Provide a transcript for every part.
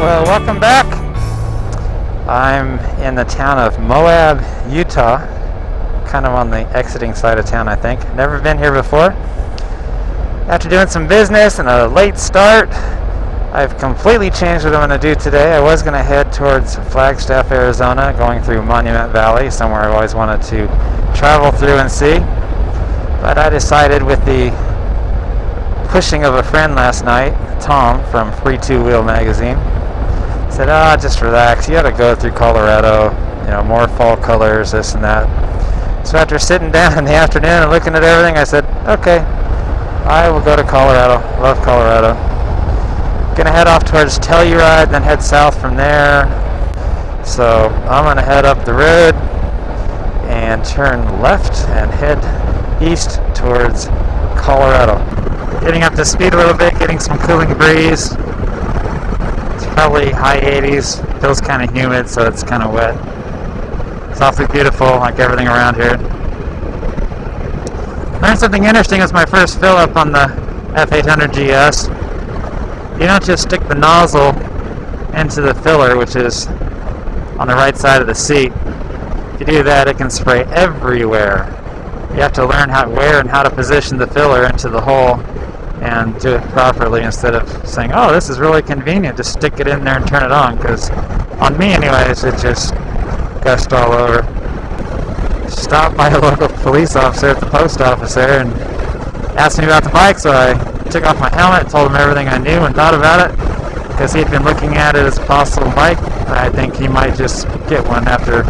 Well, welcome back. I'm in the town of Moab, Utah, kind of on the exiting side of town, I think. Never been here before. After doing some business and a late start, I've completely changed what I'm going to do today. I was going to head towards Flagstaff, Arizona, going through Monument Valley, somewhere I've always wanted to travel through and see. But I decided, with the pushing of a friend last night, Tom from Free Two Wheel magazine, said, just relax, you gotta go through Colorado, more fall colors, this and that. So after sitting down in the afternoon and looking at everything, I said, okay, I will go to Colorado. Love Colorado. Gonna head off towards Telluride, then head south from there. So I'm gonna head up the road and turn left and head east towards Colorado. Getting up to speed a little bit, getting some cooling breeze. It's probably high 80s, feels kind of humid, so it's kind of wet. It's awfully beautiful, like everything around here. Learned something interesting as my first fill up on the F800GS. You don't just stick the nozzle into the filler, which is on the right side of the seat. If you do that, it can spray everywhere. You have to learn where and how to position the filler into the hole and do it properly, instead of saying, oh, this is really convenient, just stick it in there and turn it on, because on me anyways, it just gushed all over. Stopped by a local police officer at the post office there and asked me about the bike, so I took off my helmet, told him everything I knew and thought about it, because he'd been looking at it as a possible bike. I think he might just get one after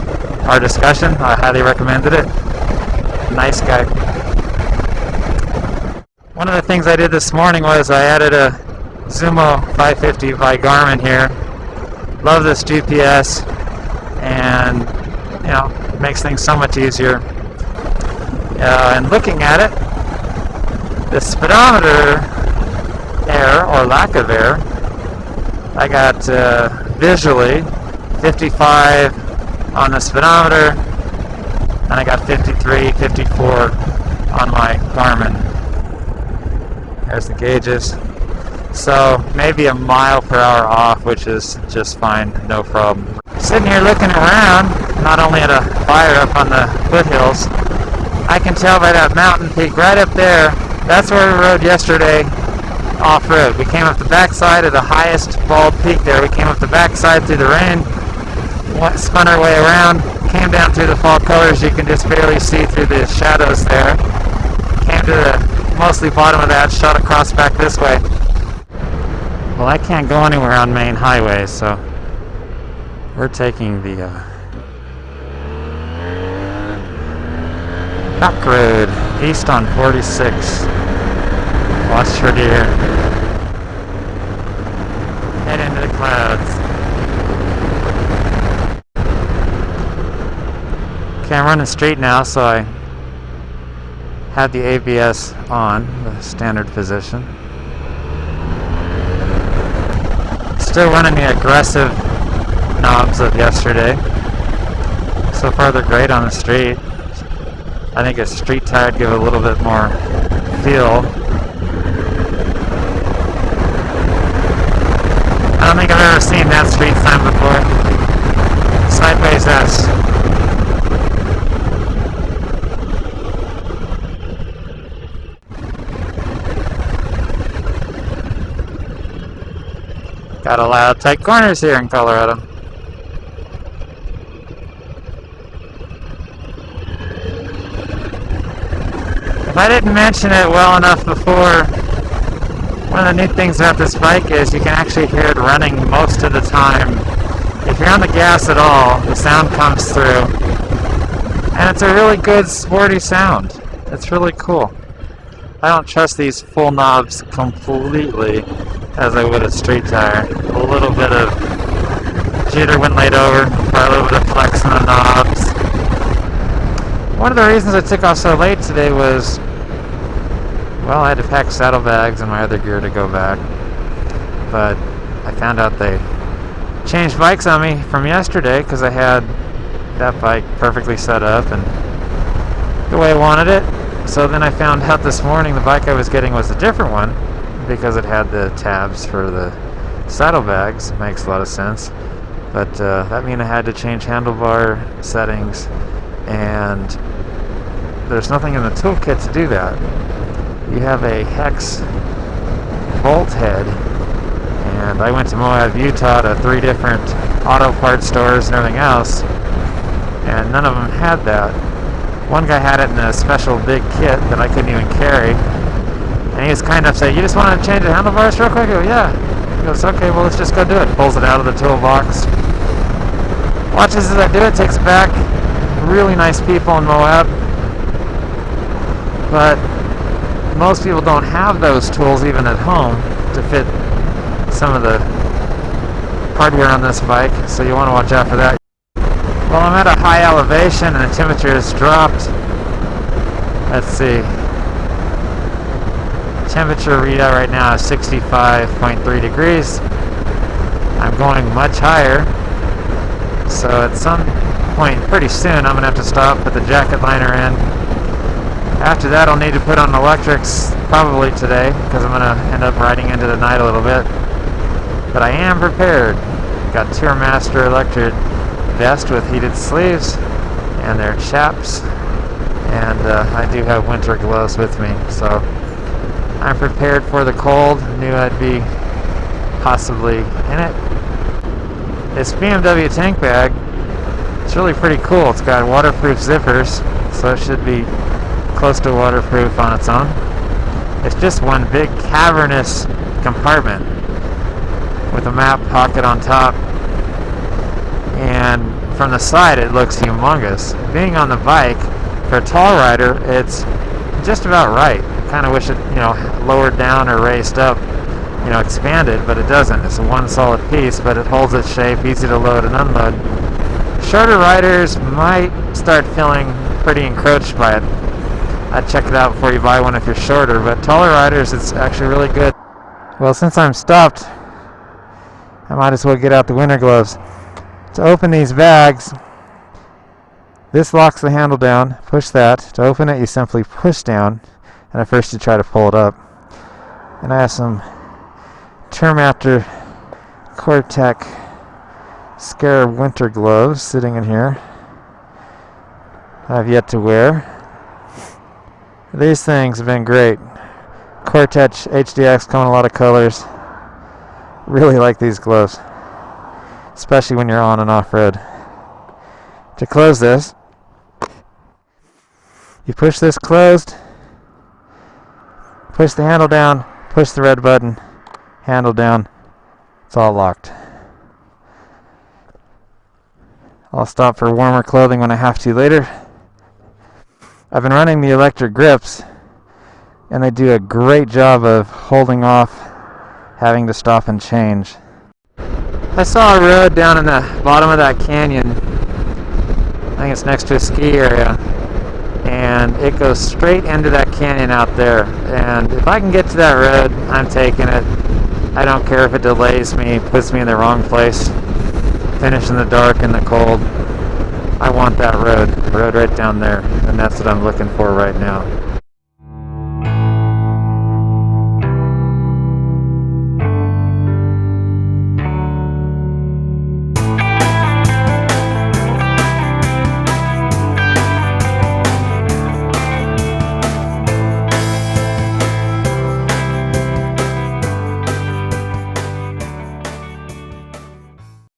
our discussion. I highly recommended it. Nice guy. One of the things I did this morning was I added a Zumo 550 by Garmin here. Love this GPS, and it makes things so much easier. And looking at it, the speedometer air, or lack of air, I got visually 55 on the speedometer, and I got 53, 54 on my Garmin. There's the gauges. So maybe a mile per hour off, which is just fine, no problem. Sitting here looking around, not only at a fire up on the foothills, I can tell by that mountain peak right up there, that's where we rode yesterday off-road. We came up the backside of the highest bald peak there. We came up the backside through the rain, spun our way around, came down through the fall colors. You can just barely see through the shadows there. Came to the mostly bottom of that, shot across back this way. Well, I can't go anywhere on main highway, so we're taking the back road east on 46. Watch for deer. Head into the clouds. Okay, I'm running straight now, so I had the ABS on, the standard position. Still running the aggressive knobs of yesterday. So far they're great on the street. I think a street tire would give a little bit more feel. I don't think I've ever seen that street sign before. Sideways S. Got a lot of tight corners here in Colorado. If I didn't mention it well enough before, one of the neat things about this bike is you can actually hear it running most of the time. If you're on the gas at all, the sound comes through. And it's a really good sporty sound. It's really cool. I don't trust these full knobs completely as I would a street tire. A little bit of jitter when laid over, probably a little bit of flex in the knobs. One of the reasons I took off so late today was, well, I had to pack saddlebags and my other gear to go back. But I found out they changed bikes on me from yesterday, because I had that bike perfectly set up and the way I wanted it. So then I found out this morning the bike I was getting was a different one, because it had the tabs for the saddlebags. Makes a lot of sense. But that meant I had to change handlebar settings, and there's nothing in the toolkit to do that. You have a hex bolt head, and I went to Moab, Utah to 3 different auto parts stores and everything else, and none of them had that. One guy had it in a special big kit that I couldn't even carry, and he was kind enough to say, "You just want to change the handlebars real quick?" I go, "Yeah." He goes, "Okay, well, let's just go do it." Pulls it out of the toolbox, watches as I do it, takes it back. Really nice people in Moab, but most people don't have those tools even at home to fit some of the hardware on this bike, so you want to watch out for that. Well, I'm at a high elevation and the temperature has dropped. Let's see. Temperature readout right now is 65.3 degrees. I'm going much higher, so at some point pretty soon I'm going to have to stop, put the jacket liner in. After that I'll need to put on electrics probably today, because I'm going to end up riding into the night a little bit. But I am prepared. Got Tourmaster electric vest with heated sleeves, and they're chaps, and I do have winter gloves with me, so I'm prepared for the cold. Knew I'd be possibly in it. This BMW tank bag, it's really pretty cool. It's got waterproof zippers, so it should be close to waterproof on its own. It's just one big cavernous compartment with a map pocket on top, and from the side it looks humongous. Being on the bike, for a tall rider, it's just about right. Kind of wish it, lowered down or raised up, expanded, but it doesn't. It's a one solid piece, but it holds its shape, easy to load and unload. Shorter riders might start feeling pretty encroached by it. I'd check it out before you buy one if you're shorter, but taller riders, it's actually really good. Well, since I'm stopped, I might as well get out the winter gloves. To open these bags, this locks the handle down. Push that. To open it, you simply push down, and at first you try to pull it up. And I have some Tourmaster Cortec Scarab winter gloves sitting in here. I've yet to wear. These things have been great. Cortec HDX come in a lot of colors. Really like these gloves, especially when you're on and off road. To close this, you push this closed, push the handle down, push the red button, handle down, it's all locked. I'll stop for warmer clothing when I have to later. I've been running the electric grips, and they do a great job of holding off having to stop and change. I saw a road down in the bottom of that canyon. I think it's next to a ski area, and it goes straight into that canyon out there. And if I can get to that road, I'm taking it. I don't care if it delays me, puts me in the wrong place, finish in the dark and the cold. I want that road right down there, and that's what I'm looking for right now.